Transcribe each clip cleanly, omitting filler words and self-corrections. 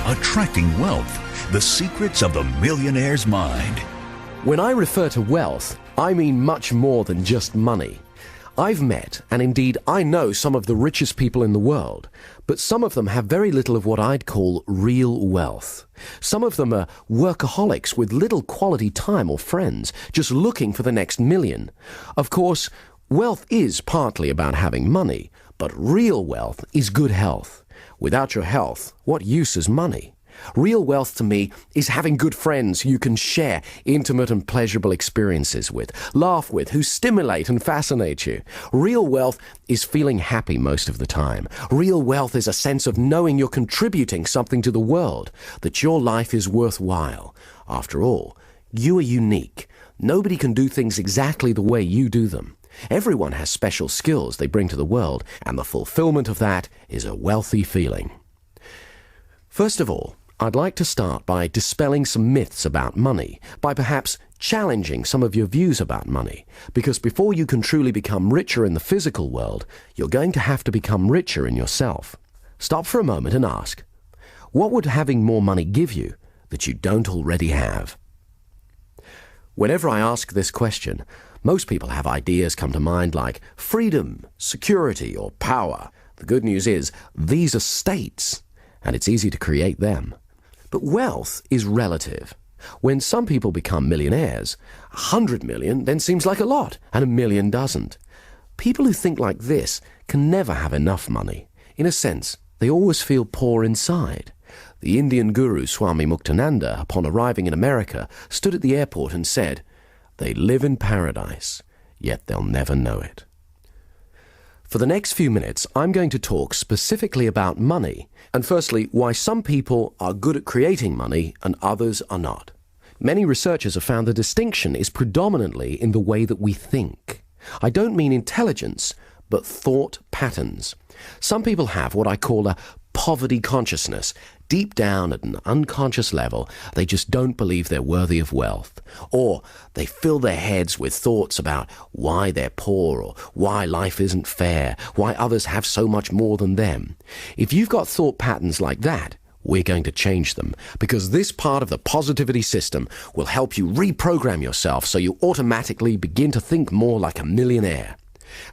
attracting wealth, the secrets of the millionaire's mind. When I refer to wealth, I mean much more than just money. I've met, and indeed I know, some of the richest people in the world, but some of them have very little of what I'd call real wealth. Some of them are workaholics with little quality time or friends, just looking for the next million. Of course, wealth is partly about having money, but real wealth is good health. Without your health, what use is money? Real wealth to me is having good friends you can share intimate and pleasurable experiences with, laugh with, who stimulate and fascinate you. Real wealth is feeling happy most of the time. Real wealth is a sense of knowing you're contributing something to the world, that your life is worthwhile. After all, you are unique. Nobody can do things exactly the way you do them. Everyone has special skills they bring to the world, and the fulfillment of that is a wealthy feeling. First of all, I'd like to start by dispelling some myths about money, by perhaps challenging some of your views about money, because before you can truly become richer in the physical world, you're going to have to become richer in yourself. Stop for a moment and ask, what would having more money give you that you don't already have? Whenever I ask this question, most people have ideas come to mind like freedom, security, or power. The good news is, these are states, and it's easy to create them. But wealth is relative. When some people become millionaires, 100 million then seems like a lot, and 1 million doesn't. People who think like this can never have enough money. In a sense, they always feel poor inside. The Indian guru Swami Muktananda, upon arriving in America, stood at the airport and said, "They live in paradise, yet they'll never know it." For the next few minutes, I'm going to talk specifically about money, and firstly, why some people are good at creating money and others are not. Many researchers have found the distinction is predominantly in the way that we think. I don't mean intelligence, but thought patterns. Some people have what I call a poverty consciousness. Deep down at an unconscious level, they just don't believe they're worthy of wealth. Or they fill their heads with thoughts about why they're poor, or why life isn't fair, why others have so much more than them. If you've got thought patterns like that, we're going to change them, because this part of the positivity system will help you reprogram yourself so you automatically begin to think more like a millionaire.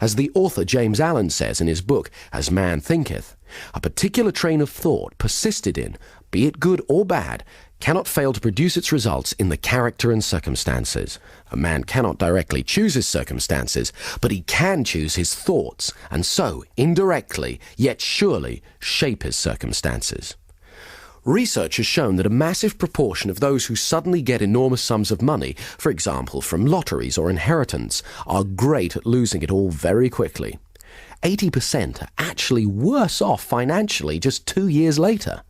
As the author James Allen says in his book, As Man Thinketh, a particular train of thought persisted in, be it good or bad, cannot fail to produce its results in the character and circumstances. A man cannot directly choose his circumstances, but he can choose his thoughts, and so, indirectly, yet surely, shape his circumstances. Research has shown that a massive proportion of those who suddenly get enormous sums of money, for example from lotteries or inheritance, are great at losing it all very quickly. 80% are actually worse off financially just 2 years later.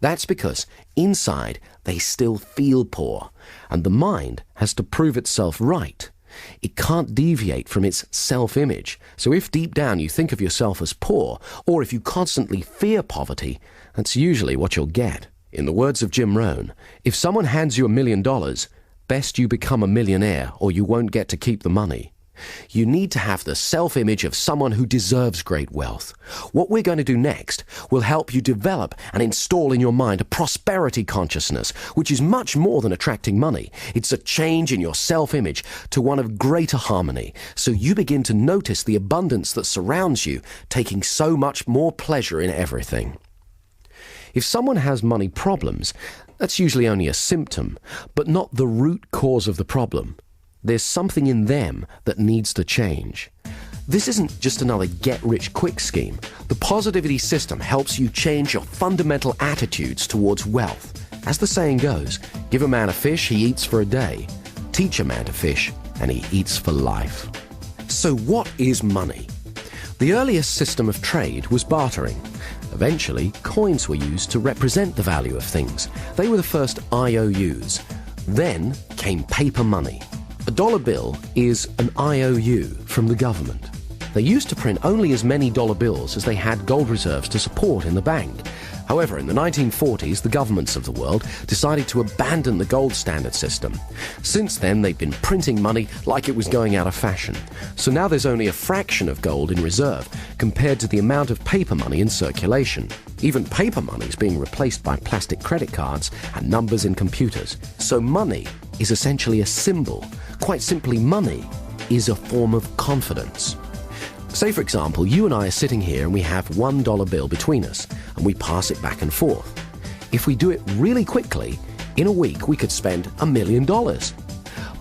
That's because inside they still feel poor, and the mind has to prove itself right. It can't deviate from its self-image. So if deep down you think of yourself as poor, or if you constantly fear poverty, that's usually what you'll get. In the words of Jim Rohn, if someone hands you $1 million, best you become a millionaire or you won't get to keep the money. You need to have the self-image of someone who deserves great wealth. What we're going to do next will help you develop and install in your mind a prosperity consciousness, which is much more than attracting money. It's a change in your self-image to one of greater harmony, so you begin to notice the abundance that surrounds you, taking so much more pleasure in everything. If someone has money problems, that's usually only a symptom, but not the root cause of the problem. There's something in them that needs to change. This isn't just another get-rich-quick scheme. The positivity system helps you change your fundamental attitudes towards wealth. As the saying goes, give a man a fish, he eats for a day. Teach a man to fish, and he eats for life. So what is money? The earliest system of trade was bartering. Eventually, coins were used to represent the value of things. They were the first IOUs. Then came paper money. A dollar bill is an IOU from the government. They used to print only as many dollar bills as they had gold reserves to support in the bank. However, in the 1940s, the governments of the world decided to abandon the gold standard system. Since then, they've been printing money like it was going out of fashion. So now there's only a fraction of gold in reserve compared to the amount of paper money in circulation. Even paper money is being replaced by plastic credit cards and numbers in computers. So money is essentially a symbol. Quite simply, money is a form of confidence. Say, for example, you and I are sitting here and we have $1 bill between us, and we pass it back and forth. If we do it really quickly, in a week we could spend $1 million.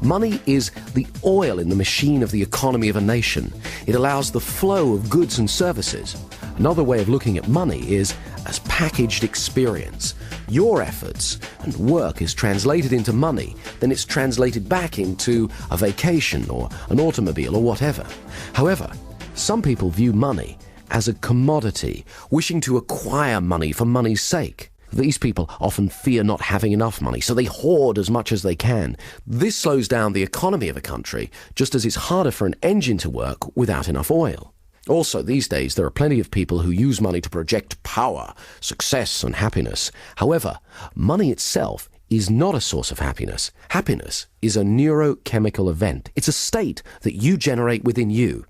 Money is the oil in the machine of the economy of a nation. It allows the flow of goods and services. Another way of looking at money is as packaged experience. Your efforts and work is translated into money, then it's translated back into a vacation or an automobile or whatever. However, some people view money as a commodity, wishing to acquire money for money's sake. These people often fear not having enough money, so they hoard as much as they can. This slows down the economy of a country, just as it's harder for an engine to work without enough oil. Also, these days, there are plenty of people who use money to project power, success, and happiness. However, money itself is not a source of happiness. Happiness is a neurochemical event. It's a state that you generate within you.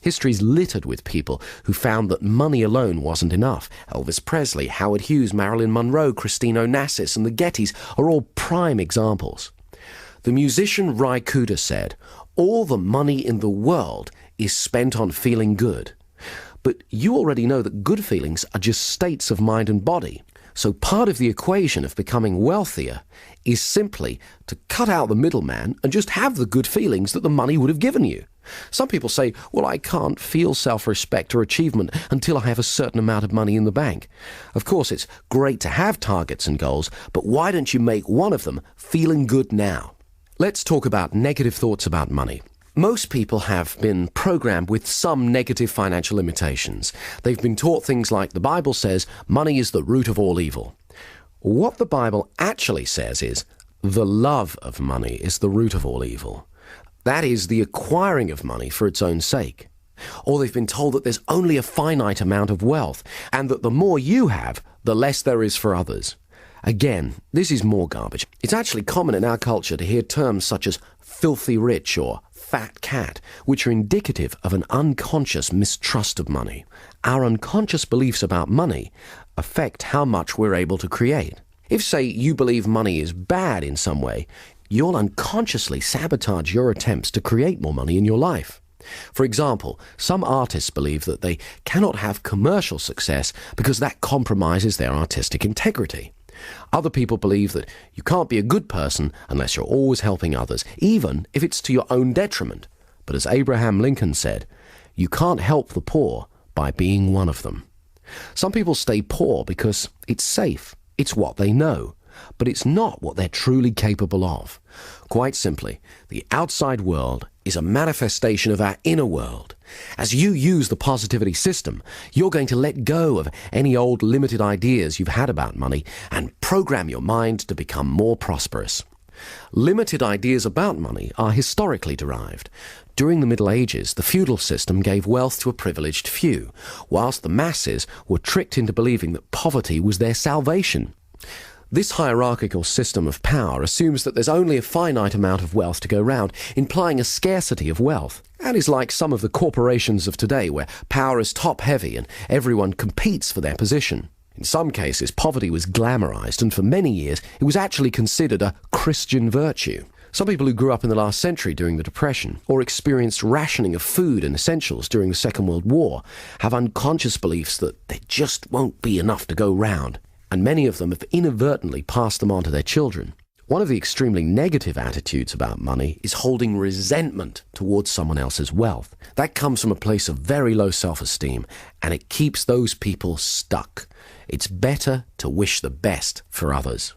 History's littered with people who found that money alone wasn't enough. Elvis Presley, Howard Hughes, Marilyn Monroe, Christine Onassis, and the Gettys are all prime examples. The musician Ry Cooder said, "All the money in the world is spent on feeling good." But you already know that good feelings are just states of mind and body. So part of the equation of becoming wealthier is simply to cut out the middleman and just have the good feelings that the money would have given you. Some people say, well, I can't feel self-respect or achievement until I have a certain amount of money in the bank. Of course, it's great to have targets and goals, but why don't you make one of them feeling good now? Let's talk about negative thoughts about money. Most people have been programmed with some negative financial limitations. They've been taught things like the Bible says money is the root of all evil. What the Bible actually says is the love of money is the root of all evil. That is the acquiring of money for its own sake. Or they've been told that there's only a finite amount of wealth and that the more you have, the less there is for others. Again, this is more garbage. It's actually common in our culture to hear terms such as filthy rich or fat cat, which are indicative of an unconscious mistrust of money. Our unconscious beliefs about money affect how much we're able to create. If, say, you believe money is bad in some way, you'll unconsciously sabotage your attempts to create more money in your life. For example, some artists believe that they cannot have commercial success because that compromises their artistic integrity. Other people believe that you can't be a good person unless you're always helping others, even if it's to your own detriment. But as Abraham Lincoln said, you can't help the poor by being one of them. Some people stay poor because it's safe, it's what they know, but it's not what they're truly capable of. Quite simply, the outside world is a manifestation of our inner world. As you use the positivity system, you're going to let go of any old limited ideas you've had about money and program your mind to become more prosperous. Limited ideas about money are historically derived. During the Middle Ages, the feudal system gave wealth to a privileged few, whilst the masses were tricked into believing that poverty was their salvation. This hierarchical system of power assumes that there's only a finite amount of wealth to go round, implying a scarcity of wealth, and is like some of the corporations of today where power is top-heavy and everyone competes for their position. In some cases, poverty was glamorized, and for many years it was actually considered a Christian virtue. Some people who grew up in the last century during the Depression or experienced rationing of food and essentials during the Second World War have unconscious beliefs that there just won't be enough to go round, and many of them have inadvertently passed them on to their children. One of the extremely negative attitudes about money is holding resentment towards someone else's wealth. That comes from a place of very low self-esteem, and it keeps those people stuck. It's better to wish the best for others.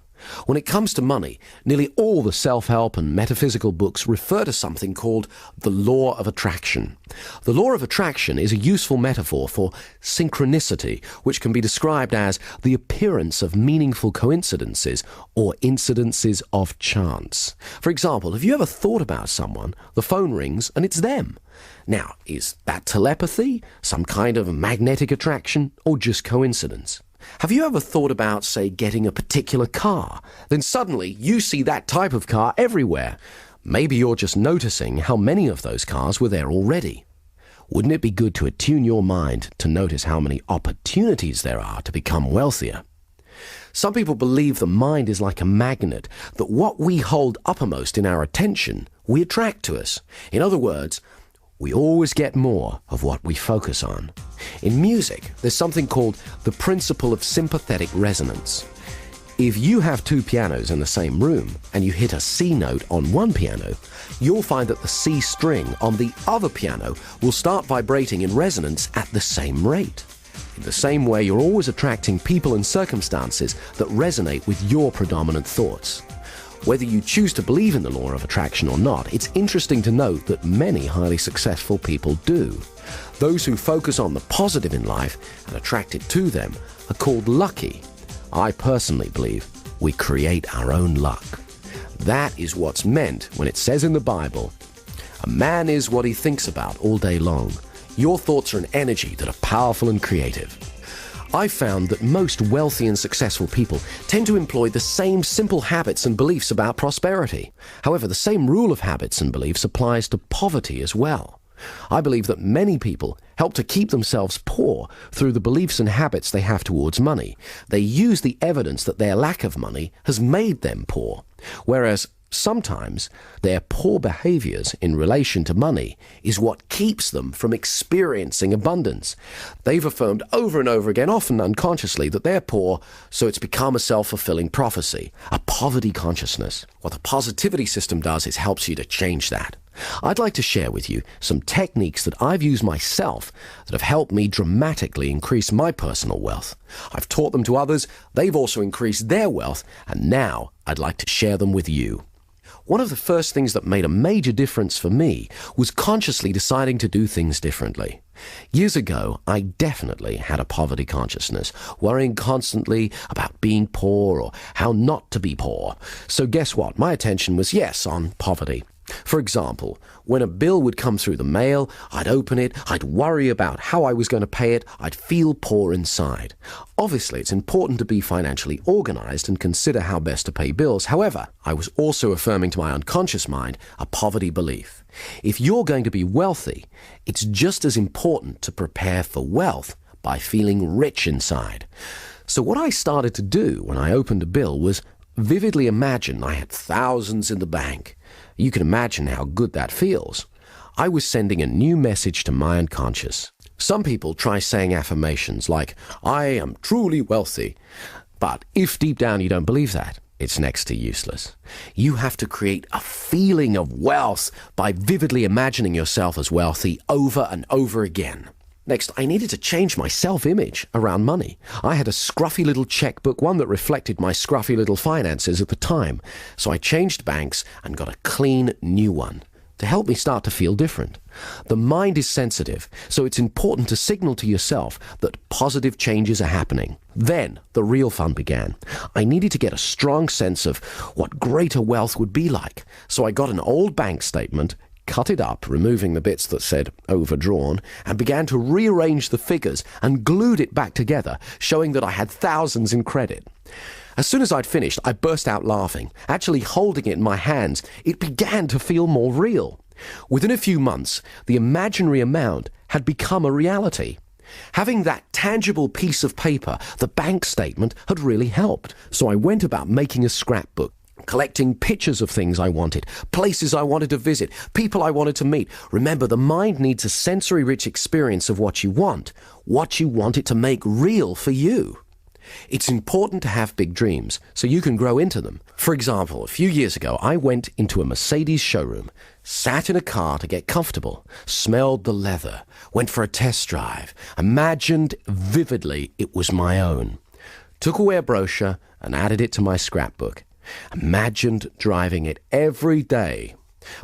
When it comes to money, nearly all the self-help and metaphysical books refer to something called the law of attraction. The law of attraction is a useful metaphor for synchronicity, which can be described as the appearance of meaningful coincidences or incidences of chance. For example, have you ever thought about someone, the phone rings, and it's them? Now, is that telepathy, some kind of magnetic attraction, or just coincidence? Have you ever thought about, say, getting a particular car? Then suddenly you see that type of car everywhere. Maybe you're just noticing how many of those cars were there already. Wouldn't it be good to attune your mind to notice how many opportunities there are to become wealthier? Some people believe the mind is like a magnet, that what we hold uppermost in our attention, we attract to us. In other words, we always get more of what we focus on. In music, there's something called the principle of sympathetic resonance. If you have two pianos in the same room and you hit a C note on one piano, you'll find that the C string on the other piano will start vibrating in resonance at the same rate. In the same way, you're always attracting people and circumstances that resonate with your predominant thoughts. Whether you choose to believe in the law of attraction or not, it's interesting to note that many highly successful people do. Those who focus on the positive in life and attract it to them are called lucky. I personally believe we create our own luck. That is what's meant when it says in the Bible, "A man is what he thinks about all day long." Your thoughts are an energy that are powerful and creative. I've found that most wealthy and successful people tend to employ the same simple habits and beliefs about prosperity. However, the same rule of habits and beliefs applies to poverty as well. I believe that many people help to keep themselves poor through the beliefs and habits they have towards money. They use the evidence that their lack of money has made them poor, whereas sometimes their poor behaviors in relation to money is what keeps them from experiencing abundance. They've affirmed over and over again, often unconsciously, that they're poor, so it's become a self-fulfilling prophecy, a poverty consciousness. What the positivity system does is helps you to change that. I'd like to share with you some techniques that I've used myself that have helped me dramatically increase my personal wealth. I've taught them to others, they've also increased their wealth, and now I'd like to share them with you. One of the first things that made a major difference for me was consciously deciding to do things differently. Years ago, I definitely had a poverty consciousness, worrying constantly about being poor or how not to be poor. So guess what? My attention was, yes, on poverty. For example, when a bill would come through the mail, I'd open it, I'd worry about how I was going to pay it, I'd feel poor inside. Obviously, it's important to be financially organized and consider how best to pay bills. However, I was also affirming to my unconscious mind a poverty belief. If you're going to be wealthy, it's just as important to prepare for wealth by feeling rich inside. So what I started to do when I opened a bill was vividly imagine I had thousands in the bank. You can imagine how good that feels. I was sending a new message to my unconscious. Some people try saying affirmations like, "I am truly wealthy." But if deep down you don't believe that, it's next to useless. You have to create a feeling of wealth by vividly imagining yourself as wealthy over and over again. Next, I needed to change my self-image around money. I had a scruffy little checkbook, one that reflected my scruffy little finances at the time. So I changed banks and got a clean new one to help me start to feel different. The mind is sensitive, so it's important to signal to yourself that positive changes are happening. Then the real fun began. I needed to get a strong sense of what greater wealth would be like. So I got an old bank statement, cut it up, removing the bits that said overdrawn, and began to rearrange the figures and glued it back together, showing that I had thousands in credit. As soon as I'd finished, I burst out laughing. Actually holding it in my hands, it began to feel more real. Within a few months, the imaginary amount had become a reality. Having that tangible piece of paper, the bank statement, had really helped. So I went about making a scrapbook, collecting pictures of things I wanted, places I wanted to visit, people I wanted to meet. Remember, the mind needs a sensory-rich experience of what you want it to make real for you. It's important to have big dreams so you can grow into them. For example, a few years ago, I went into a Mercedes showroom, sat in a car to get comfortable, smelled the leather, went for a test drive, imagined vividly it was my own, took away a brochure and added it to my scrapbook. Imagined driving it every day.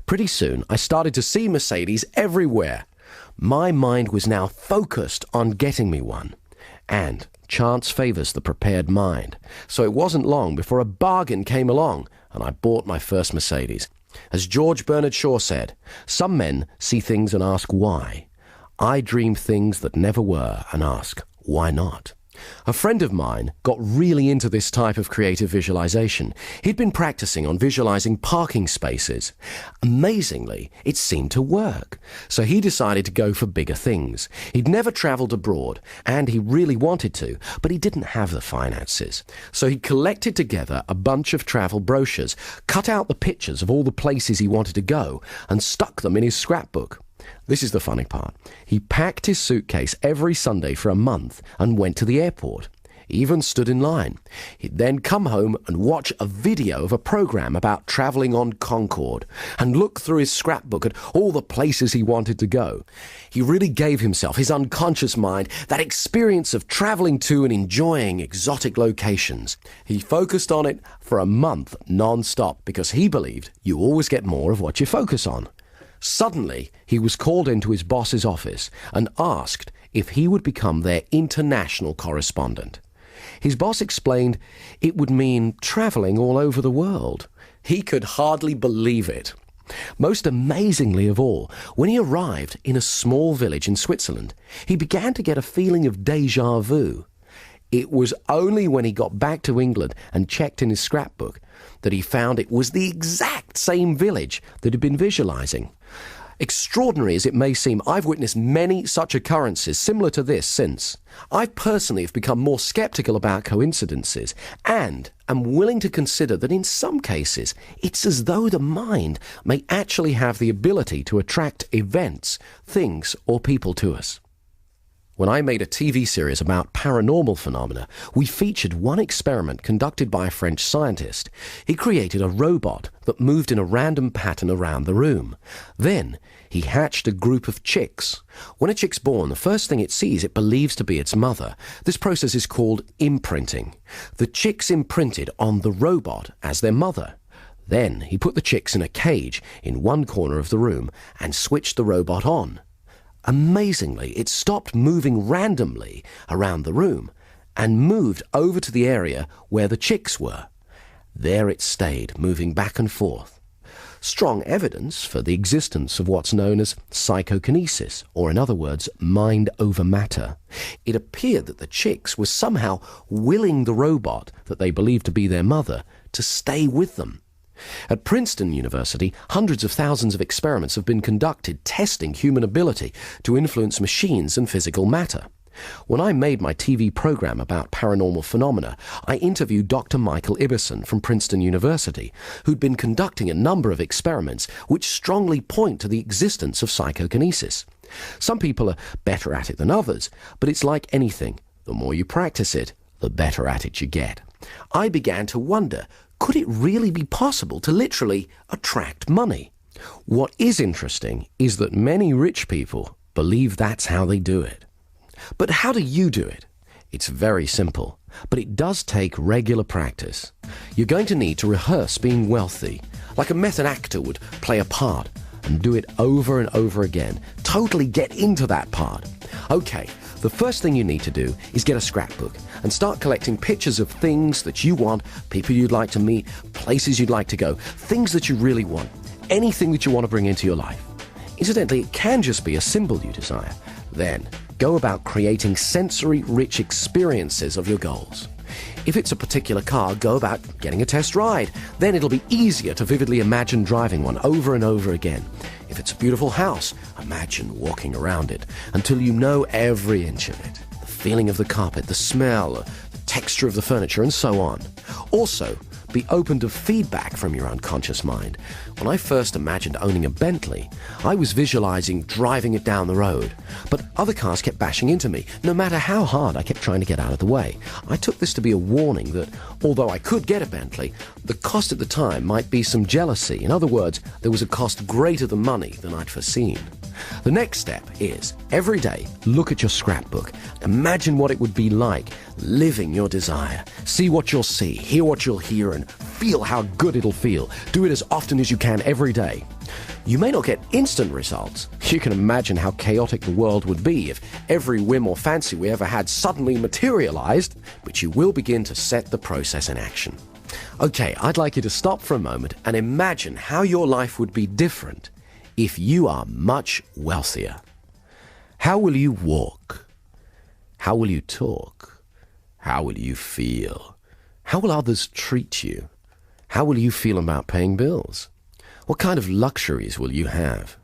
Pretty soon, I started to see Mercedes everywhere. My mind was now focused on getting me one. And chance favors the prepared mind. So it wasn't long before a bargain came along, and I bought my first Mercedes. As George Bernard Shaw said, "Some men see things and ask why. I dream things that never were and ask, why not?" A friend of mine got really into this type of creative visualization. He'd been practicing on visualizing parking spaces. Amazingly, it seemed to work. So he decided to go for bigger things. He'd never traveled abroad, and he really wanted to, but he didn't have the finances. So he collected together a bunch of travel brochures, cut out the pictures of all the places he wanted to go, and stuck them in his scrapbook. This is the funny part. He packed his suitcase every Sunday for a month and went to the airport. He even stood in line. He'd then come home and watch a video of a program about travelling on Concorde and look through his scrapbook at all the places he wanted to go. He really gave himself, his unconscious mind, that experience of travelling to and enjoying exotic locations. He focused on it for a month non-stop because he believed you always get more of what you focus on. Suddenly, he was called into his boss's office and asked if he would become their international correspondent. His boss explained it would mean travelling all over the world. He could hardly believe it. Most amazingly of all, when he arrived in a small village in Switzerland, he began to get a feeling of déjà vu. It was only when he got back to England and checked in his scrapbook that he found it was the exact same village that he'd been visualizing. Extraordinary as it may seem, I've witnessed many such occurrences similar to this since. I personally have become more skeptical about coincidences and am willing to consider that in some cases it's as though the mind may actually have the ability to attract events, things, or people to us. When I made a TV series about paranormal phenomena, we featured one experiment conducted by a French scientist. He created a robot that moved in a random pattern around the room. Then, he hatched a group of chicks. When a chick's born, the first thing it sees it believes to be its mother. This process is called imprinting. The chicks imprinted on the robot as their mother. Then, he put the chicks in a cage in one corner of the room and switched the robot on. Amazingly, it stopped moving randomly around the room and moved over to the area where the chicks were. There it stayed, moving back and forth. Strong evidence for the existence of what's known as psychokinesis, or in other words, mind over matter. It appeared that the chicks were somehow willing the robot that they believed to be their mother to stay with them. At Princeton University, hundreds of thousands of experiments have been conducted testing human ability to influence machines and physical matter. When I made my TV program about paranormal phenomena, I interviewed Dr. Michael Ibbison from Princeton University, who'd been conducting a number of experiments which strongly point to the existence of psychokinesis. Some people are better at it than others, but it's like anything. The more you practice it, the better at it you get. I began to wonder, could it really be possible to literally attract money? What is interesting is that many rich people believe that's how they do it. But how do you do it? It's very simple, but it does take regular practice. You're going to need to rehearse being wealthy, like a method actor would play a part, and do it over and over again. Totally get into that part. Okay, the first thing you need to do is get a scrapbook and start collecting pictures of things that you want, people you'd like to meet, places you'd like to go, things that you really want, anything that you want to bring into your life. Incidentally, it can just be a symbol you desire. Then, go about creating sensory-rich experiences of your goals. If it's a particular car, go about getting a test ride. Then it'll be easier to vividly imagine driving one over and over again. If it's a beautiful house, imagine walking around it until you know every inch of it. The feeling of the carpet, the smell, the texture of the furniture, and so on. Also, be open to feedback from your unconscious mind. When I first imagined owning a Bentley, I was visualizing driving it down the road. But other cars kept bashing into me. No matter how hard I kept trying to get out of the way. I took this to be a warning that, although I could get a Bentley, the cost at the time might be some jealousy. In other words, there was a cost greater than money than I'd foreseen. The next step is, every day, look at your scrapbook. Imagine what it would be like living your desire. See what you'll see, hear what you'll hear, and feel how good it'll feel. Do it as often as you can every day. You may not get instant results. You can imagine how chaotic the world would be if every whim or fancy we ever had suddenly materialized, but you will begin to set the process in action. Okay, I'd like you to stop for a moment and imagine how your life would be different if you are much wealthier. How will you walk? How will you talk? How will you feel? How will others treat you? How will you feel about paying bills? What kind of luxuries will you have?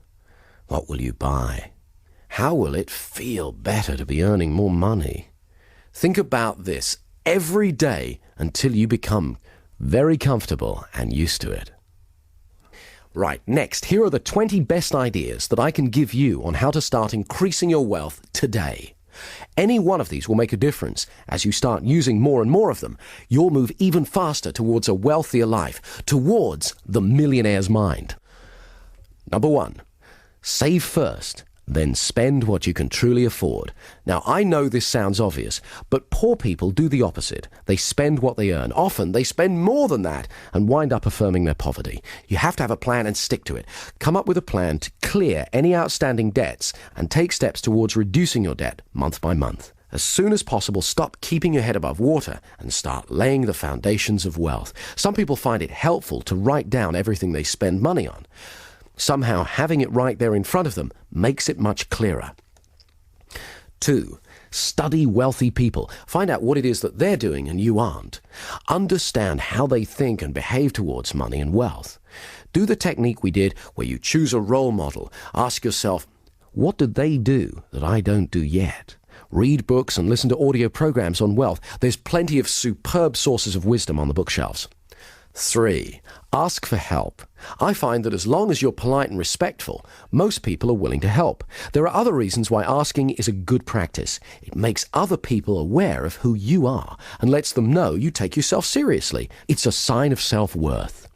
What will you buy? How will it feel better to be earning more money? Think about this every day until you become very comfortable and used to it. Right, next, here are the 20 best ideas that I can give you on how to start increasing your wealth today. Any one of these will make a difference. As you start using more and more of them, you'll move even faster towards a wealthier life, towards the millionaire's mind. Number 1, save first, then spend what you can truly afford. Now, I know this sounds obvious, but poor people do the opposite. They spend what they earn. Often, they spend more than that and wind up affirming their poverty. You have to have a plan and stick to it. Come up with a plan to clear any outstanding debts and take steps towards reducing your debt month by month. As soon as possible, stop keeping your head above water and start laying the foundations of wealth. Some people find it helpful to write down everything they spend money on. Somehow, having it right there in front of them makes it much clearer. 2, study wealthy people. Find out what it is that they're doing and you aren't. Understand how they think and behave towards money and wealth. Do the technique we did where you choose a role model. Ask yourself, what did they do that I don't do yet? Read books and listen to audio programs on wealth. There's plenty of superb sources of wisdom on the bookshelves. 3, ask for help. I find that as long as you're polite and respectful, most people are willing to help. There are other reasons why asking is a good practice. It makes other people aware of who you are and lets them know you take yourself seriously. It's a sign of self-worth.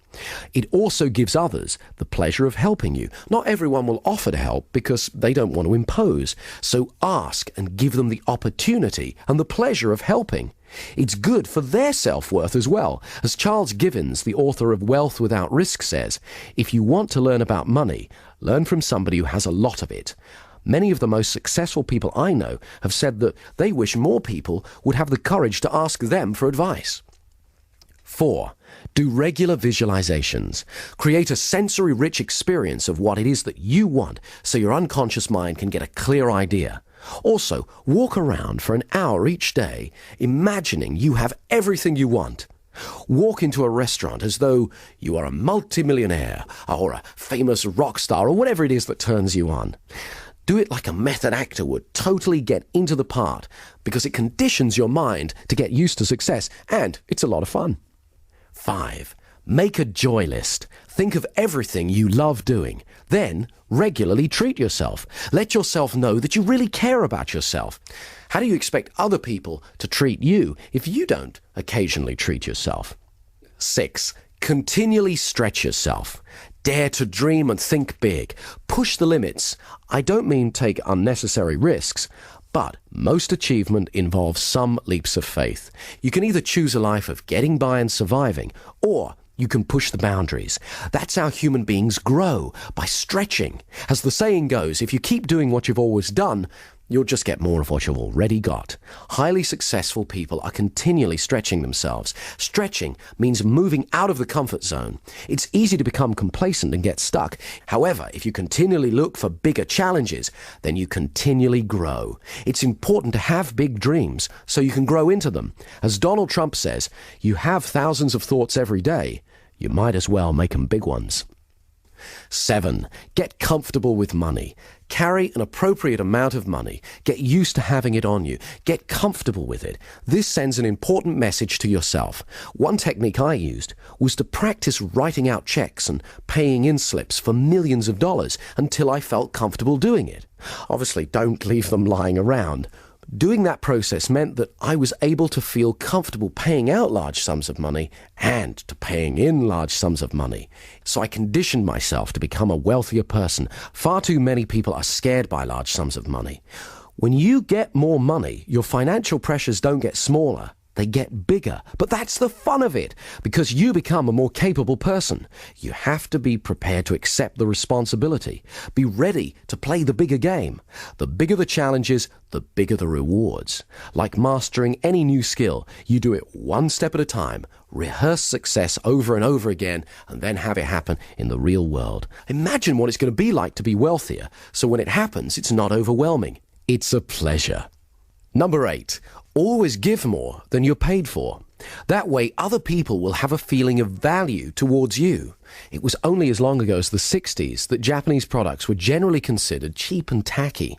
It also gives others the pleasure of helping you. Not everyone will offer to help because they don't want to impose. So ask and give them the opportunity and the pleasure of helping. It's good for their self-worth as well. As Charles Givens, the author of Wealth Without Risk, says, if you want to learn about money, learn from somebody who has a lot of it. Many of the most successful people I know have said that they wish more people would have the courage to ask them for advice. 4, do regular visualizations. Create a sensory-rich experience of what it is that you want so your unconscious mind can get a clear idea. Also, walk around for an hour each day, imagining you have everything you want. Walk into a restaurant as though you are a multimillionaire or a famous rock star or whatever it is that turns you on. Do it like a method actor would, totally get into the part, because it conditions your mind to get used to success, and it's a lot of fun. 5, make a joy list. Think of everything you love doing. Then, regularly treat yourself. Let yourself know that you really care about yourself. How do you expect other people to treat you if you don't occasionally treat yourself? 6, continually stretch yourself. Dare to dream and think big. Push the limits. I don't mean take unnecessary risks, but most achievement involves some leaps of faith. You can either choose a life of getting by and surviving, or you can push the boundaries. That's how human beings grow, by stretching. As the saying goes, if you keep doing what you've always done, you'll just get more of what you've already got. Highly successful people are continually stretching themselves. Stretching means moving out of the comfort zone. It's easy to become complacent and get stuck. However, if you continually look for bigger challenges, then you continually grow. It's important to have big dreams so you can grow into them. As Donald Trump says, you have thousands of thoughts every day. You might as well make them big ones. 7, get comfortable with money. Carry an appropriate amount of money. Get used to having it on you. Get comfortable with it. This sends an important message to yourself. One technique I used was to practice writing out checks and paying in slips for millions of dollars until I felt comfortable doing it. Obviously, don't leave them lying around. Doing that process meant that I was able to feel comfortable paying out large sums of money and to paying in large sums of money. So I conditioned myself to become a wealthier person. Far too many people are scared by large sums of money. When you get more money, your financial pressures don't get smaller. They get bigger. But that's the fun of it, because you become a more capable person. You have to be prepared to accept the responsibility. Be ready to play the bigger game. The bigger the challenges, the bigger the rewards. Like mastering any new skill, you do it one step at a time. Rehearse success over and over again, and then have it happen in the real world. Imagine what it's going to be like to be wealthier, so when it happens, it's not overwhelming. It's a pleasure. Number 8, Always give more than you're paid for. That way, other people will have a feeling of value towards you. It was only as long ago as the 60s that Japanese products were generally considered cheap and tacky.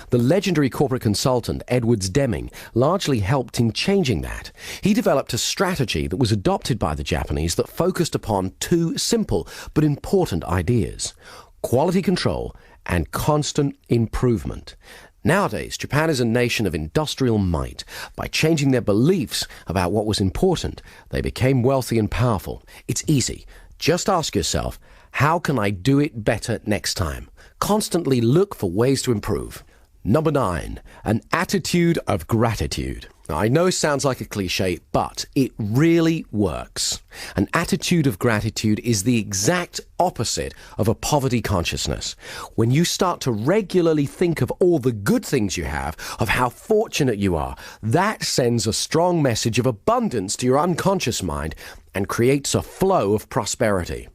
The legendary corporate consultant Edwards Deming largely helped in changing that. He developed a strategy that was adopted by the Japanese that focused upon two simple but important ideas: quality control and constant improvement. Nowadays, Japan is a nation of industrial might. By changing their beliefs about what was important, they became wealthy and powerful. It's easy. Just ask yourself, how can I do it better next time? Constantly look for ways to improve. Number 9, an attitude of gratitude. I know it sounds like a cliche, but it really works. An attitude of gratitude is the exact opposite of a poverty consciousness. When you start to regularly think of all the good things you have, of how fortunate you are, that sends a strong message of abundance to your unconscious mind and creates a flow of prosperity.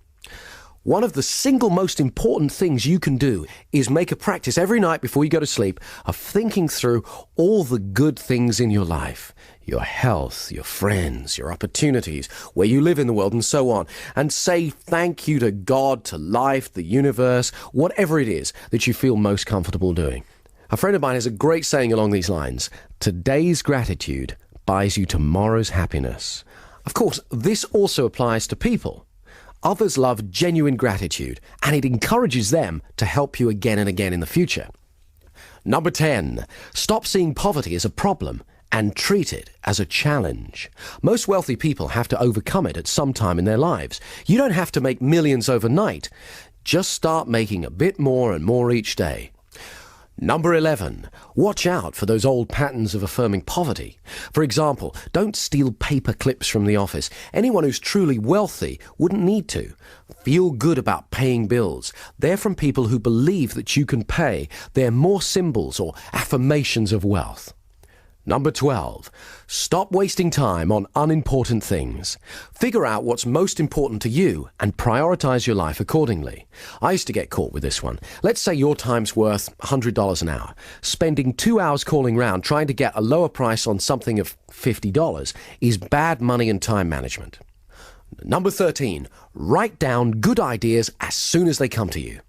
One of the single most important things you can do is make a practice every night before you go to sleep of thinking through all the good things in your life, your health, your friends, your opportunities, where you live in the world, and so on, and say thank you to God, to life, the universe, whatever it is that you feel most comfortable doing. A friend of mine has a great saying along these lines: today's gratitude buys you tomorrow's happiness. Of course, this also applies to people. Others love genuine gratitude, and it encourages them to help you again and again in the future. Number 10, stop seeing poverty as a problem and treat it as a challenge. Most wealthy people have to overcome it at some time in their lives. You don't have to make millions overnight. Just start making a bit more and more each day. Number 11, watch out for those old patterns of affirming poverty. For example, don't steal paper clips from the office. Anyone who's truly wealthy wouldn't need to. Feel good about paying bills. They're from people who believe that you can pay. They're more symbols or affirmations of wealth. Number 12, stop wasting time on unimportant things. Figure out what's most important to you and prioritize your life accordingly. I used to get caught with this one. Let's say your time's worth $100 an hour. Spending 2 hours calling round trying to get a lower price on something of $50 is bad money and time management. Number 13, write down good ideas as soon as they come to you.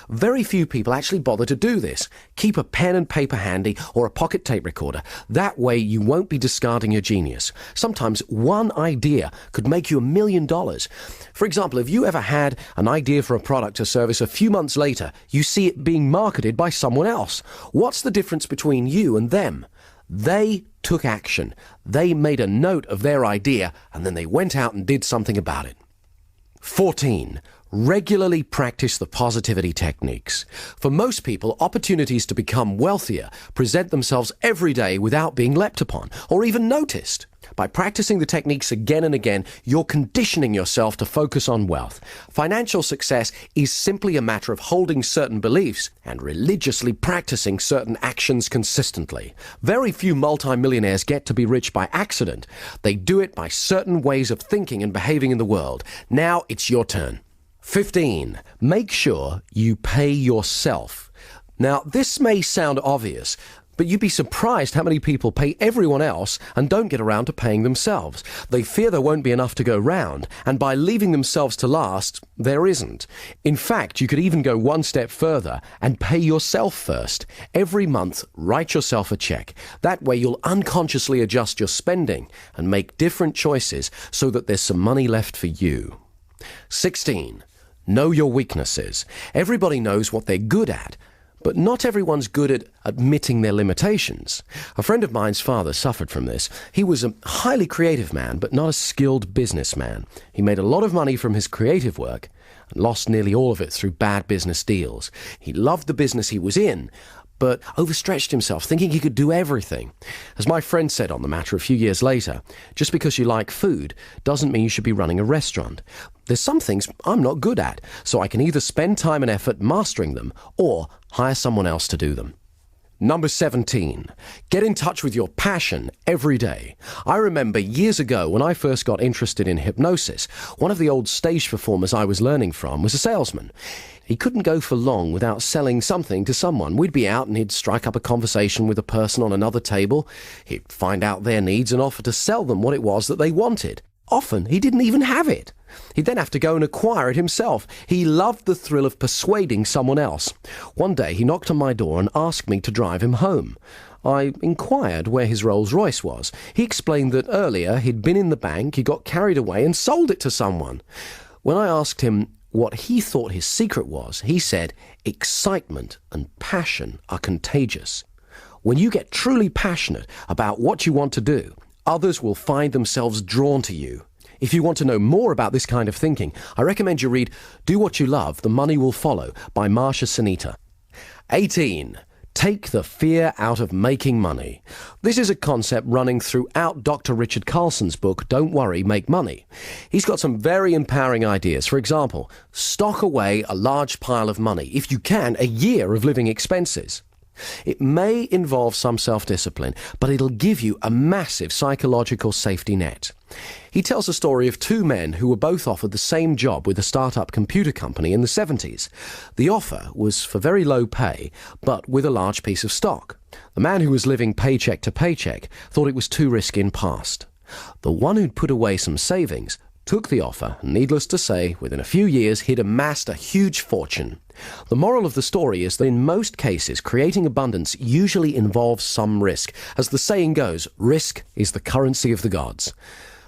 Very few people actually bother to do this. Keep a pen and paper handy or a pocket tape recorder. That way you won't be discarding your genius. Sometimes one idea could make you $1 million. For example, if you ever had an idea for a product or service, a few months later you see it being marketed by someone else. What's the difference between you and them? They took action. They made a note of their idea and then they went out and did something about it. 14. Regularly practice the positivity techniques. For most people, opportunities to become wealthier present themselves every day without being leapt upon or even noticed. By practicing the techniques again and again, you're conditioning yourself to focus on wealth. Financial success is simply a matter of holding certain beliefs and religiously practicing certain actions consistently. Very few multimillionaires get to be rich by accident. They do it by certain ways of thinking and behaving in the world. Now it's your turn. 15. Make sure you pay yourself. Now, this may sound obvious, but you'd be surprised how many people pay everyone else and don't get around to paying themselves. They fear there won't be enough to go round, and by leaving themselves to last, there isn't. In fact, you could even go one step further and pay yourself first. Every month, write yourself a check. That way you'll unconsciously adjust your spending and make different choices so that there's some money left for you. 16. Know your weaknesses. Everybody knows what they're good at, but not everyone's good at admitting their limitations. A friend of mine's father suffered from this. He was a highly creative man, but not a skilled businessman. He made a lot of money from his creative work and lost nearly all of it through bad business deals. He loved the business he was in, but overstretched himself, thinking he could do everything. As my friend said on the matter a few years later, just because you like food doesn't mean you should be running a restaurant. There's some things I'm not good at, so I can either spend time and effort mastering them or hire someone else to do them. Number 17. Get in touch with your passion every day. I remember years ago when I first got interested in hypnosis, one of the old stage performers I was learning from was a salesman. He couldn't go for long without selling something to someone. We'd be out and he'd strike up a conversation with a person on another table. He'd find out their needs and offer to sell them what it was that they wanted. Often he didn't even have it. He'd then have to go and acquire it himself. He loved the thrill of persuading someone else. One day he knocked on my door and asked me to drive him home. I inquired where his Rolls-Royce was. He explained that earlier he'd been in the bank, he got carried away and sold it to someone. When I asked him what he thought his secret was, he said, excitement and passion are contagious. When you get truly passionate about what you want to do, others will find themselves drawn to you. If you want to know more about this kind of thinking, I recommend you read Do What You Love, The Money Will Follow by Marsha Sunita. 18. Take the fear out of making money. This is a concept running throughout Dr. Richard Carlson's book, Don't Worry, Make Money. He's got some very empowering ideas. For example, stock away a large pile of money, if you can, a year of living expenses. It may involve some self-discipline, but it'll give you a massive psychological safety net. He tells a story of two men who were both offered the same job with a startup computer company in the 70s. The offer was for very low pay, but with a large piece of stock. The man who was living paycheck to paycheck thought it was too risky and passed. The one who'd put away some savings took the offer, and needless to say, within a few years he'd amassed a huge fortune. The moral of the story is that in most cases, creating abundance usually involves some risk. As the saying goes, risk is the currency of the gods.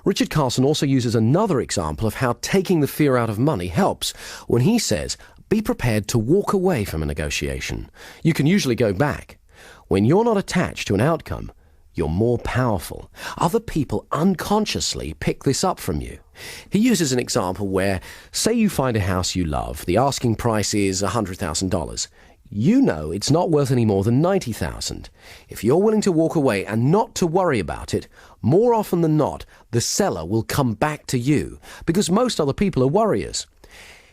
Richard Carlson also uses another example of how taking the fear out of money helps when he says, be prepared to walk away from a negotiation. You can usually go back. When you're not attached to an outcome, you're more powerful. Other people unconsciously pick this up from you. He uses an example where, say you find a house you love, the asking price is $100,000. You know it's not worth any more than $90,000. If you're willing to walk away and not to worry about it, more often than not, the seller will come back to you, because most other people are worriers.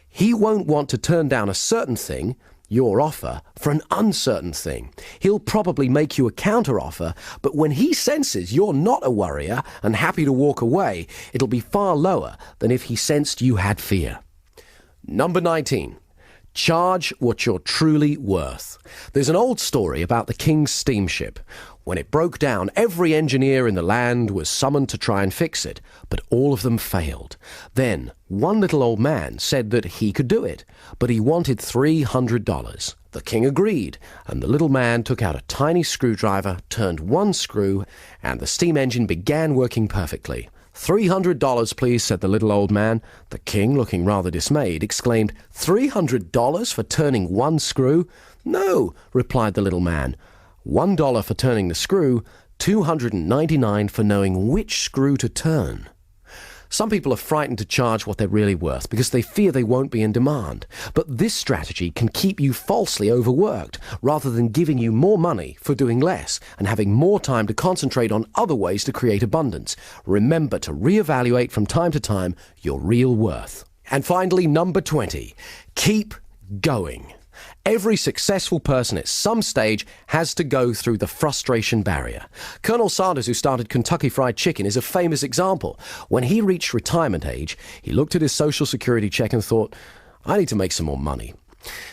He won't want to turn down a certain thing, your offer, for an uncertain thing. He'll probably make you a counter-offer, but when he senses you're not a worrier and happy to walk away, it'll be far lower than if he sensed you had fear. Number 19. Charge what you're truly worth. There's an old story about the king's steamship. When it broke down, every engineer in the land was summoned to try and fix it, but all of them failed. Then, one little old man said that he could do it, but he wanted $300. The king agreed, and the little man took out a tiny screwdriver, turned one screw, and the steam engine began working perfectly. $300, please, said the little old man. The king, looking rather dismayed, exclaimed, $300 for turning one screw? No, replied the little man. $1 for turning the screw, $299 for knowing which screw to turn. Some people are frightened to charge what they're really worth because they fear they won't be in demand. But this strategy can keep you falsely overworked rather than giving you more money for doing less and having more time to concentrate on other ways to create abundance. Remember to reevaluate from time to time your real worth. And finally, number 20, keep going. Every successful person at some stage has to go through the frustration barrier. Colonel Sanders, who started Kentucky Fried Chicken, is a famous example. When he reached retirement age, he looked at his Social Security check and thought, I need to make some more money.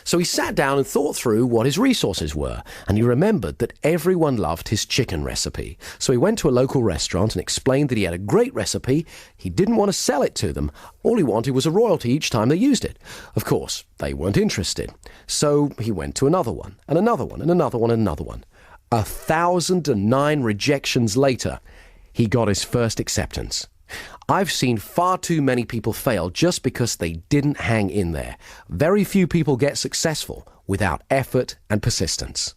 So he sat down and thought through what his resources were, and he remembered that everyone loved his chicken recipe. So he went to a local restaurant and explained that he had a great recipe. He didn't want to sell it to them. All he wanted was a royalty each time they used it. Of course, they weren't interested. So he went to another one, and another one, and another one, and another one. 1,009 rejections later, he got his first acceptance. I've seen far too many people fail just because they didn't hang in there. Very few people get successful without effort and persistence.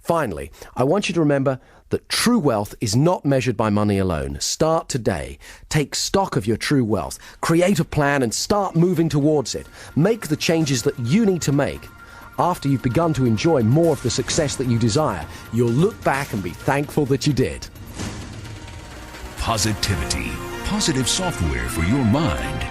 Finally, I want you to remember that true wealth is not measured by money alone. Start today. Take stock of your true wealth. Create a plan and start moving towards it. Make the changes that you need to make. After you've begun to enjoy more of the success that you desire, you'll look back and be thankful that you did. Positivity. Positive software for your mind.